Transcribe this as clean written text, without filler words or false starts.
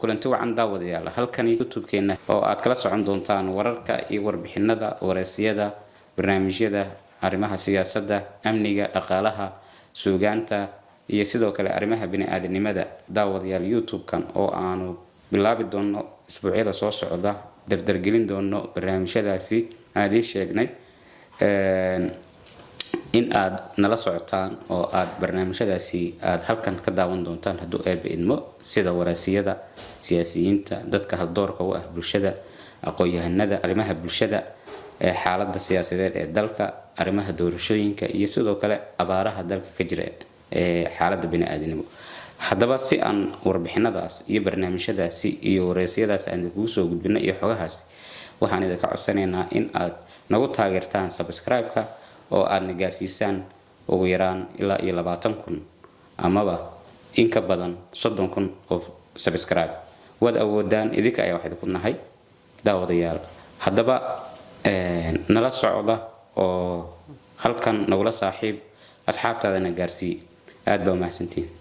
kulanti wacan daawadayaal halkan YouTube-keena oo aad kala socon doontaan wararka iyo warbixinada wareysiyada barnaamijyada arrimaha siyaasadda amniga dhaqaalaha suugaanta iyo sidoo kale arrimaha bini'aadanimada daawadayaal YouTube-kan oo aanu bilaabi doono isbuucyada soo socda dardargelin doono barnaamijyadaasi aad sheegnay in aad nala socotaan oo aad barnaamijyadaasi aad halkan ka daawan doontaan hadduu eebe idmo sida waraasiyada siyaasiyiinta dadka haldoorka u ah bulshada aqoon-yahanada arrimaha bulshada xaaladda siyaasadeed ee dalka arrimaha doorashooyinka iyo sidoo kale abaaraha dalka ka jira xaaladda bini'aadanimo haddaba si aan warbixinadaas iyo barnaamijyadaasi iyo wareysiyadaas aan ugu soo gudbino iyo xogahaas waxaan idinka codsanaynaa in aad nagu taageertaan subscribe-ka oo aad gaarsiisaan ugu yaraan ilaa iyo 20,000 amaba in ka badan 30,000 oo subscribe wad awoodaan idinka ayaa waxaad ku nahay daawadayaal haddaba nala socda oo halkan nagula saaxiib asxaabtaadana gaarsii aad baa mahadsantiin